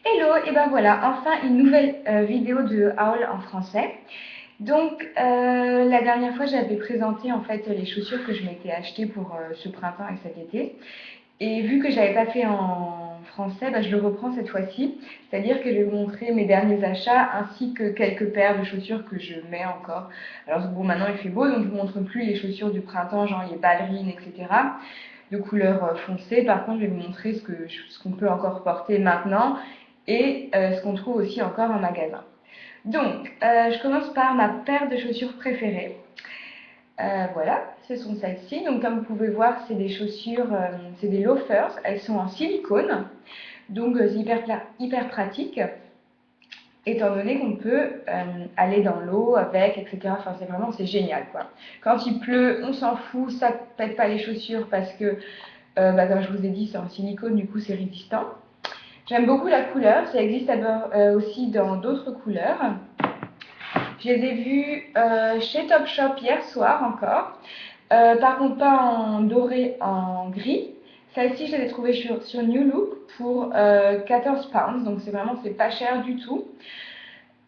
Hello, et ben voilà, enfin une nouvelle vidéo de haul en français. Donc la dernière fois j'avais présenté en fait les chaussures que je m'étais achetées pour ce printemps et cet été. Et vu que j'avais pas fait en français, bah, je le reprends cette fois-ci. C'est-à-dire que je vais vous montrer mes derniers achats ainsi que quelques paires de chaussures que je mets encore. Alors bon, maintenant il fait beau donc je vous montre plus les chaussures du printemps, genre les ballerines, etc. de couleur foncée. Par contre, je vais vous montrer ce qu'on peut encore porter maintenant et ce qu'on trouve aussi encore en magasin. Donc, je commence par ma paire de chaussures préférées. Voilà, ce sont celles-ci. Donc, comme vous pouvez voir, c'est des chaussures, c'est des loafers. Elles sont en silicone, donc c'est hyper pratique, étant donné qu'on peut aller dans l'eau avec, etc. Enfin, c'est génial, quoi. Quand il pleut, on s'en fout, ça ne pète pas les chaussures parce que, comme je vous ai dit, c'est en silicone, du coup, c'est résistant. J'aime beaucoup la couleur, ça existe aussi dans d'autres couleurs. Je les ai vues chez Topshop hier soir encore. Par contre, pas en doré, en gris. Celles-ci, je les ai trouvées sur New Look pour 14 pounds, donc c'est pas cher du tout.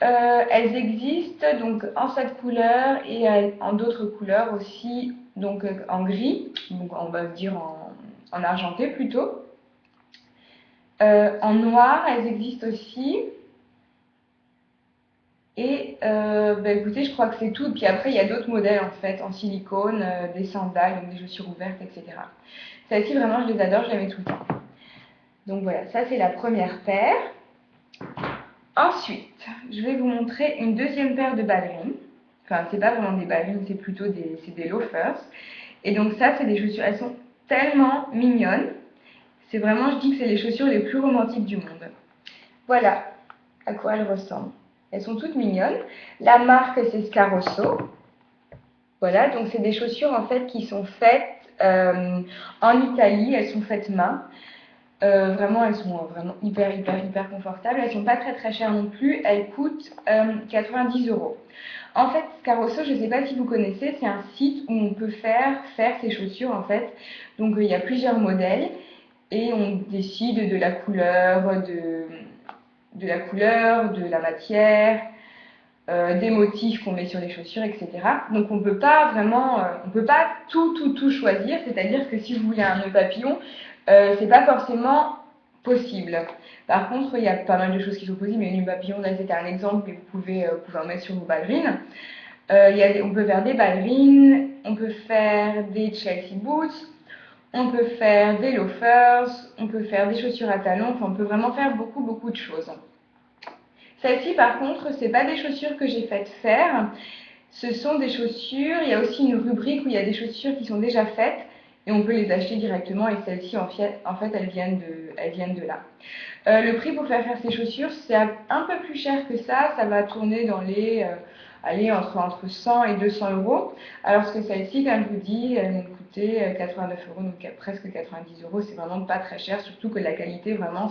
Elles existent donc en cette couleur et en d'autres couleurs aussi, donc en gris, donc on va dire en argenté plutôt. En noir, elles existent aussi. Et écoutez, je crois que c'est tout. Puis après, il y a d'autres modèles en fait, en silicone, des sandales, donc des chaussures ouvertes, etc. Celles-ci, vraiment, je les adore, je les mets tout le temps. Donc voilà, ça c'est la première paire. Ensuite, je vais vous montrer une deuxième paire de ballerines. Enfin, c'est pas vraiment des ballerines, c'est plutôt des loafers. Et donc ça, c'est des chaussures, elles sont tellement mignonnes. C'est vraiment, je dis que c'est les chaussures les plus romantiques du monde. Voilà à quoi elles ressemblent. Elles sont toutes mignonnes. La marque, c'est Scarosso. Voilà, donc c'est des chaussures en fait qui sont faites en Italie. Elles sont faites main. Vraiment, elles sont vraiment hyper confortables. Elles sont pas très chères non plus. Elles coûtent 90 euros. En fait, Scarosso, je ne sais pas si vous connaissez, c'est un site où on peut faire ces chaussures en fait. Donc il y a plusieurs modèles et on décide de la couleur, de la matière, des motifs qu'on met sur les chaussures, etc. Donc on peut pas vraiment, on peut pas tout choisir. C'est-à-dire que si vous voulez un nœud papillon, c'est pas forcément possible. Par contre, il y a pas mal de choses qui sont possibles. Mais le nœud papillon, là c'était un exemple, mais vous pouvez en mettre sur vos ballerines. On peut faire des ballerines, on peut faire des Chelsea boots, on peut faire des loafers, on peut faire des chaussures à talons. Enfin, on peut vraiment faire beaucoup de choses. Celles-ci, par contre, ce n'est pas des chaussures que j'ai faites faire. Ce sont des chaussures, il y a aussi une rubrique où il y a des chaussures qui sont déjà faites et on peut les acheter directement et celles-ci, en fait, elles viennent de là. Le prix pour faire ces chaussures, c'est un peu plus cher que ça va tourner dans les, entre 100 et 200 euros. Alors que celle-ci, comme je vous dis, elles m'ont coûté 89 euros, donc presque 90 euros, c'est vraiment pas très cher, surtout que la qualité, vraiment,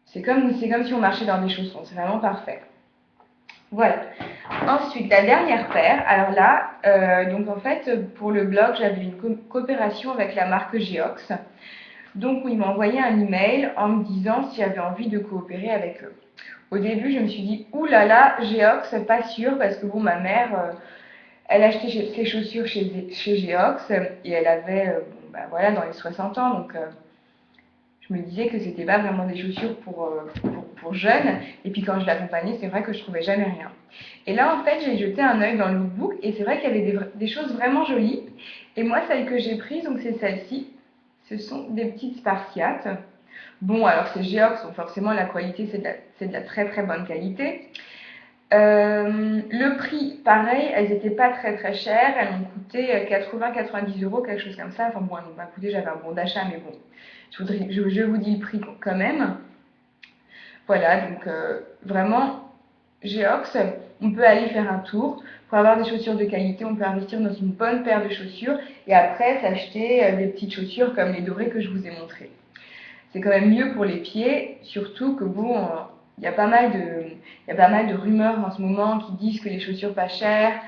c'est comme si on marchait dans des chaussons, c'est vraiment parfait. Voilà. Ensuite, la dernière paire. Alors là, donc en fait, pour le blog, j'avais une coopération avec la marque Geox. Donc, ils m'ont envoyé un email en me disant si j'avais envie de coopérer avec eux. Au début, je me suis dit, oulala, Geox, pas sûr, parce que bon, ma mère, elle achetait ses chaussures chez Geox et elle avait, voilà, dans les 60 ans, donc je me disais que c'était pas vraiment des chaussures pour jeunes. Et puis quand je l'accompagnais, c'est vrai que je trouvais jamais rien. Et là, en fait, j'ai jeté un œil dans le lookbook et c'est vrai qu'il y avait des choses vraiment jolies. Et moi, celle que j'ai prise, donc c'est celle-ci. Ce sont des petites Spartiates. Bon, alors c'est Geox, donc forcément la qualité, c'est de la très bonne qualité. Le prix, pareil, elles n'étaient pas très chères. Elles m'ont coûté 80-90 euros, quelque chose comme ça. Enfin bon, elles m'ont coûté, j'avais un bon d'achat, mais bon, je vous dis le prix quand même. Voilà, donc vraiment, Geox, on peut aller faire un tour. Pour avoir des chaussures de qualité, on peut investir dans une bonne paire de chaussures et après s'acheter des petites chaussures comme les dorées que je vous ai montrées. C'est quand même mieux pour les pieds, surtout que bon, il y a pas mal de rumeurs en ce moment qui disent que les chaussures pas chères,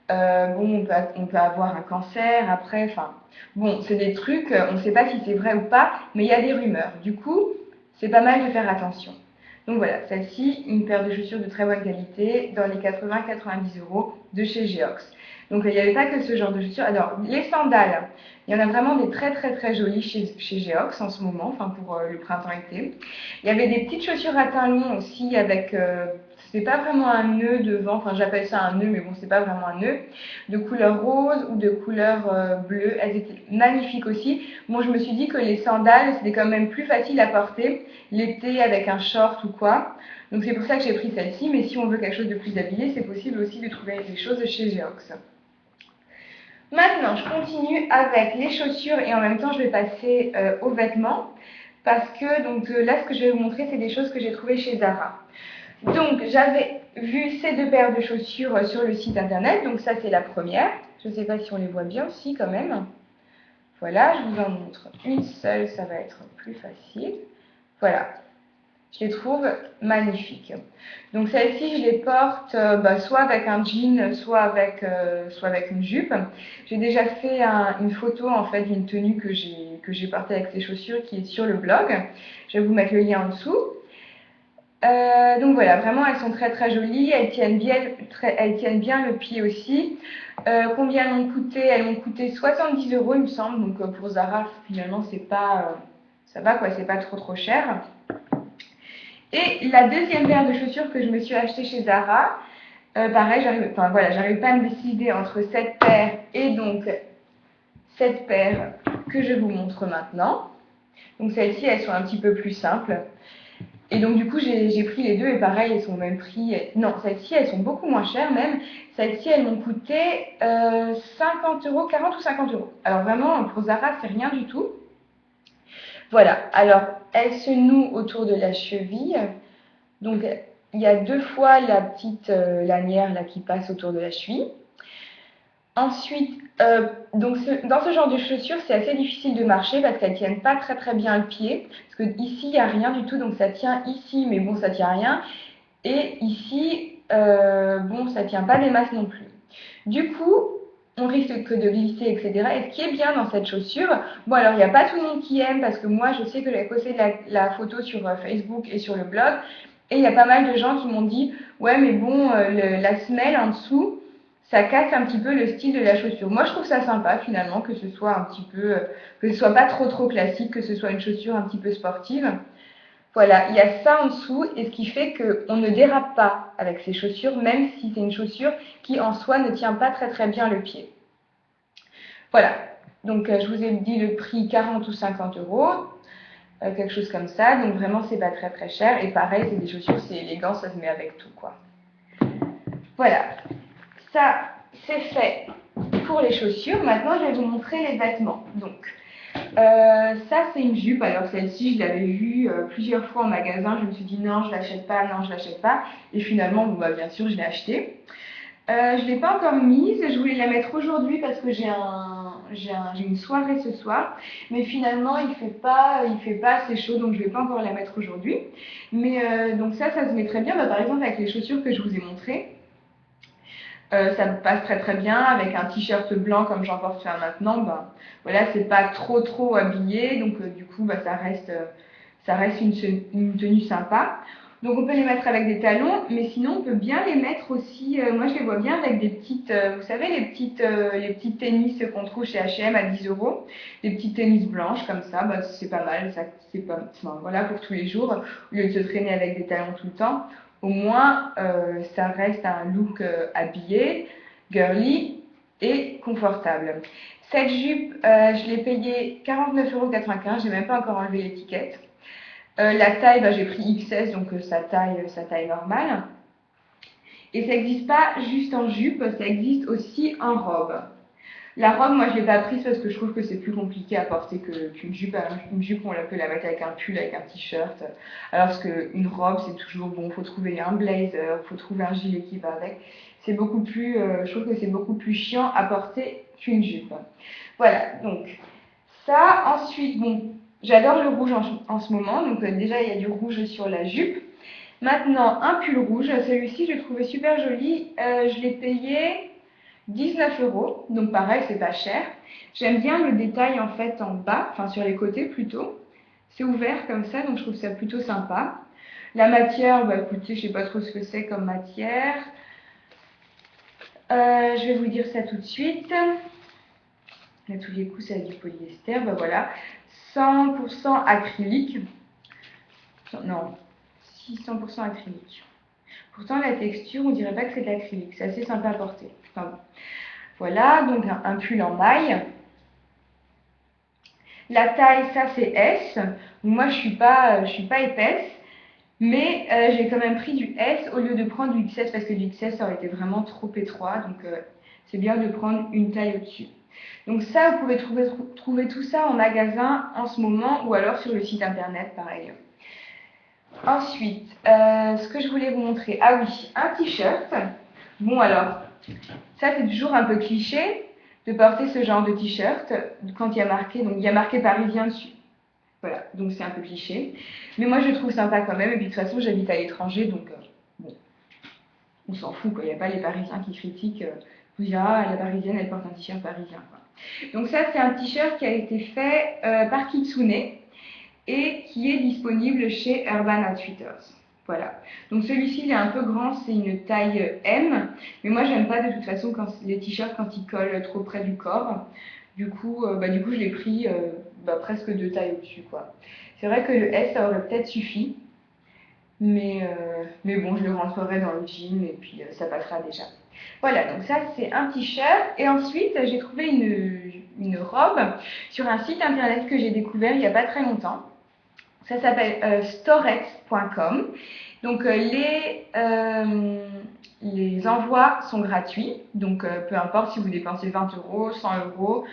bon, on peut avoir un cancer après, enfin, bon, c'est des trucs, on ne sait pas si c'est vrai ou pas, mais il y a des rumeurs. Du coup, c'est pas mal de faire attention. Donc voilà, celle-ci, une paire de chaussures de très bonne qualité dans les 80-90 € de chez Geox. Donc il n'y avait pas que ce genre de chaussures. Alors les sandales, il y en a vraiment des très très très jolies chez Geox en ce moment, enfin pour le printemps-été. Il y avait des petites chaussures à talons aussi avec, c'est pas vraiment un nœud devant, enfin j'appelle ça un nœud, mais bon c'est pas vraiment un nœud, de couleur rose ou de couleur bleue. Elles étaient magnifiques aussi. Bon, je me suis dit que les sandales, c'était quand même plus facile à porter l'été avec un short ou quoi. Donc c'est pour ça que j'ai pris celle-ci, mais si on veut quelque chose de plus habillé, c'est possible aussi de trouver des choses chez Geox. Maintenant, je continue avec les chaussures et en même temps, je vais passer aux vêtements parce que donc là, ce que je vais vous montrer, c'est des choses que j'ai trouvées chez Zara. Donc, j'avais vu ces deux paires de chaussures sur le site internet. Donc ça, c'est la première. Je ne sais pas si on les voit bien aussi quand même. Voilà, je vous en montre une seule, ça va être plus facile. Voilà, je les trouve magnifiques. Donc celles-ci, je les porte soit avec un jean, soit avec une jupe. J'ai déjà fait une photo en fait d'une tenue que j'ai portée avec ces chaussures qui est sur le blog. Je vais vous mettre le lien en dessous. Donc voilà, vraiment elles sont très très jolies, elles tiennent bien le pied aussi. Combien elles m'ont coûté? Elles m'ont coûté 70 € il me semble, donc pour Zara finalement c'est pas, ça va quoi, c'est pas trop cher. Et la deuxième paire de chaussures que je me suis achetée chez Zara, pareil, j'arrive pas à me décider entre cette paire et donc cette paire que je vous montre maintenant. Donc celles-ci elles sont un petit peu plus simples. Et donc du coup j'ai pris les deux et pareil elles sont au même prix. Non, celles-ci elles sont beaucoup moins chères même. Celles-ci elles m'ont coûté 50 €, 40 ou 50 €. Alors vraiment pour Zara c'est rien du tout. Voilà, alors elles se nouent autour de la cheville. Donc il y a deux fois la petite lanière là qui passe autour de la cheville. Ensuite, donc dans ce genre de chaussures, c'est assez difficile de marcher parce qu'elles tiennent pas très très bien le pied. Parce que ici, il n'y a rien du tout, donc ça tient ici, mais bon, ça tient rien. Et ici, bon, ça tient pas des masses non plus. Du coup, on risque que de glisser, etc. Et ce qui est bien dans cette chaussure, bon alors il n'y a pas tout le monde qui aime parce que moi je sais que j'avais posté la photo sur Facebook et sur le blog et il y a pas mal de gens qui m'ont dit ouais mais bon la semelle en dessous ça casse un petit peu le style de la chaussure. Moi je trouve ça sympa finalement que ce soit un petit peu, que ce soit pas trop classique, que ce soit une chaussure un petit peu sportive. Voilà, il y a ça en dessous et ce qui fait qu'on ne dérape pas avec ces chaussures, même si c'est une chaussure qui en soi ne tient pas très très bien le pied. Voilà, donc je vous ai dit le prix 40 ou 50 €, quelque chose comme ça, donc vraiment c'est pas très très cher et pareil c'est des chaussures, c'est élégant, ça se met avec tout quoi. Voilà, ça c'est fait pour les chaussures, maintenant je vais vous montrer les vêtements. Donc ça c'est une jupe, alors celle-ci je l'avais vue plusieurs fois en magasin, je me suis dit non je l'achète pas, non je l'achète pas, et finalement bon, bah, bien sûr je l'ai achetée. Je ne l'ai pas encore mise, je voulais la mettre aujourd'hui parce que j'ai une soirée ce soir, mais finalement il fait pas assez chaud donc je ne vais pas encore la mettre aujourd'hui. Mais donc ça se met très bien, par exemple avec les chaussures que je vous ai montrées. Ça me passe très très bien avec un t-shirt blanc comme j'en porte maintenant. Ben, voilà, c'est pas trop habillé, donc du coup ça reste une tenue sympa. Donc on peut les mettre avec des talons, mais sinon on peut bien les mettre aussi, moi je les vois bien avec des petites, vous savez les petites tennis qu'on trouve chez H&M à 10 €, des petites tennis blanches comme ça, bah, c'est pas mal, c'est pas, enfin, voilà pour tous les jours, au lieu de se traîner avec des talons tout le temps. Au moins, ça reste un look habillé, girly et confortable. Cette jupe, je l'ai payée 49,95 €, j'ai même pas encore enlevé l'étiquette. La taille, j'ai pris XS, donc sa taille normale. Et ça n'existe pas juste en jupe, ça existe aussi en robe. La robe, moi je ne l'ai pas prise parce que je trouve que c'est plus compliqué à porter qu'une jupe. Une jupe, on peut la mettre avec un pull, avec un t-shirt. Alors qu'une robe, c'est toujours bon, il faut trouver un blazer, il faut trouver un gilet qui va avec. C'est beaucoup plus, je trouve que c'est beaucoup plus chiant à porter qu'une jupe. Voilà, donc ça. Ensuite, bon, j'adore le rouge en ce moment, donc déjà il y a du rouge sur la jupe. Maintenant, un pull rouge, celui-ci je le trouvais super joli, je l'ai payé 19 €, donc pareil, c'est pas cher. J'aime bien le détail en fait en bas, enfin sur les côtés plutôt. c'est ouvert comme ça, donc je trouve ça plutôt sympa. La matière, bah écoutez, je sais pas trop ce que c'est comme matière. Je vais vous dire ça tout de suite. À tous les coups, c'est du polyester, bah voilà. 100% acrylique. Non, si 100% acrylique. Pourtant, la texture, on dirait pas que c'est de l'acrylique. C'est assez sympa à porter. Enfin, bon. Voilà, donc un pull en maille. La taille, ça c'est S. Moi, je suis pas épaisse, mais j'ai quand même pris du S au lieu de prendre du XS parce que du XS, ça aurait été vraiment trop étroit. Donc, c'est bien de prendre une taille au-dessus. Donc ça, vous pouvez trouver tout ça en magasin en ce moment ou alors sur le site internet, pareil. Ensuite, ce que je voulais vous montrer, ah oui, un t-shirt. Bon alors, ça c'est toujours un peu cliché de porter ce genre de t-shirt quand il y a marqué, donc il y a marqué parisien dessus. Voilà, donc c'est un peu cliché. Mais moi je le trouve sympa quand même, et puis de toute façon j'habite à l'étranger, donc bon, on s'en fout quoi, il n'y a pas les Parisiens qui critiquent, vous direz, ah la Parisienne elle porte un t-shirt parisien quoi. Donc ça c'est un t-shirt qui a été fait par Kitsune et qui est disponible chez Urban Outfitters. Voilà. Donc celui-ci il est un peu grand, c'est une taille M, mais moi j'aime pas de toute façon quand les t-shirts quand ils collent trop près du corps. Du coup je l'ai pris presque 2 tailles au-dessus quoi. C'est vrai que le S ça aurait peut-être suffi, mais bon je le rentrerai dans le jean et puis ça passera déjà. Voilà, donc ça c'est un t-shirt. Et ensuite j'ai trouvé une robe sur un site internet que j'ai découvert il n'y a pas très longtemps. Ça s'appelle storex.com. Donc les envois sont gratuits. Donc peu importe si vous dépensez 20 euros, 100 euros,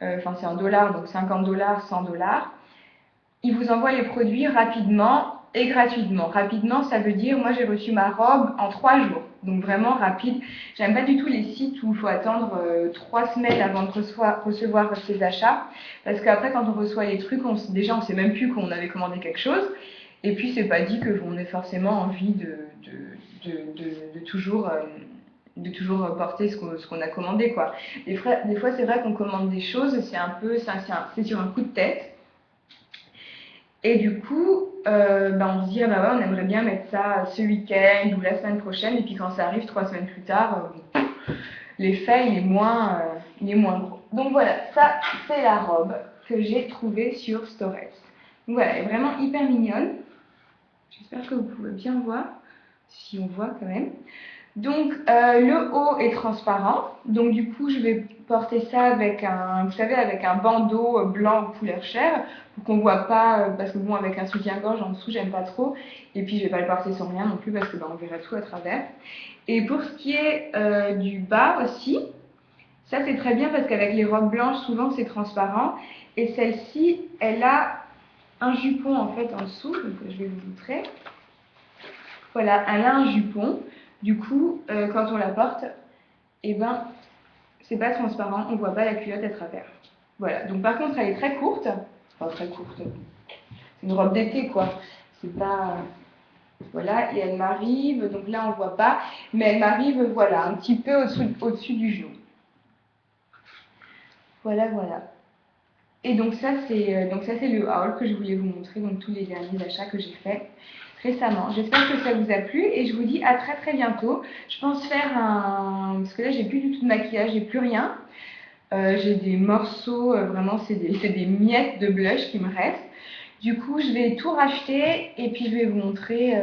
enfin c'est en dollars, donc 50 dollars, 100 dollars. Ils vous envoient les produits rapidement et gratuitement. Rapidement, ça veut dire, moi j'ai reçu ma robe en 3 jours. Donc vraiment rapide. J'aime pas du tout les sites où il faut attendre 3 semaines avant de recevoir ses achats. Parce qu'après, quand on reçoit les trucs, déjà on sait même plus qu'on avait commandé quelque chose. Et puis c'est pas dit qu'on ait forcément envie de toujours porter ce qu'on a commandé quoi. Des fois c'est vrai qu'on commande des choses, c'est sur un coup de tête. Et du coup, on se dit, ah bah ouais, on aimerait bien mettre ça ce week-end ou la semaine prochaine, et puis quand ça arrive 3 semaines plus tard, l'effet il est moins gros. Donc voilà, ça c'est la robe que j'ai trouvée sur Storex. Donc voilà, elle est vraiment hyper mignonne. J'espère que vous pouvez bien voir, si on voit quand même. Donc le haut est transparent, donc du coup je vais porter ça avec vous savez, avec un bandeau blanc aux couleurs chair pour qu'on voit pas, parce que bon avec un soutien-gorge en dessous j'aime pas trop, et puis je vais pas le porter sans rien non plus parce que on verrait tout à travers. Et pour ce qui est du bas aussi, ça c'est très bien parce qu'avec les robes blanches souvent c'est transparent, et celle-ci elle a un jupon en fait en dessous, donc je vais vous montrer. Voilà, elle a un jupon. Du coup, quand on la porte, c'est pas transparent, on voit pas la culotte à travers. Voilà, donc par contre, elle est très courte. Enfin, très courte. C'est une robe d'été, quoi. C'est pas... Voilà, et elle m'arrive, donc là, on voit pas, mais elle m'arrive, voilà, un petit peu au-dessus du genou. Voilà, voilà. Et donc ça, c'est le haul que je voulais vous montrer, donc tous les derniers achats que j'ai faits récemment. J'espère que ça vous a plu et je vous dis à très très bientôt. Je pense faire parce que là j'ai plus du tout de maquillage, j'ai plus rien. J'ai des morceaux, vraiment c'est des miettes de blush qui me restent. Du coup je vais tout racheter et puis je vais vous montrer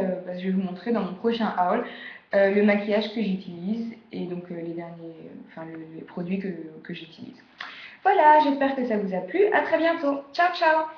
dans mon prochain haul le maquillage que j'utilise et donc les produits que j'utilise. Voilà, j'espère que ça vous a plu. À très bientôt. Ciao ciao.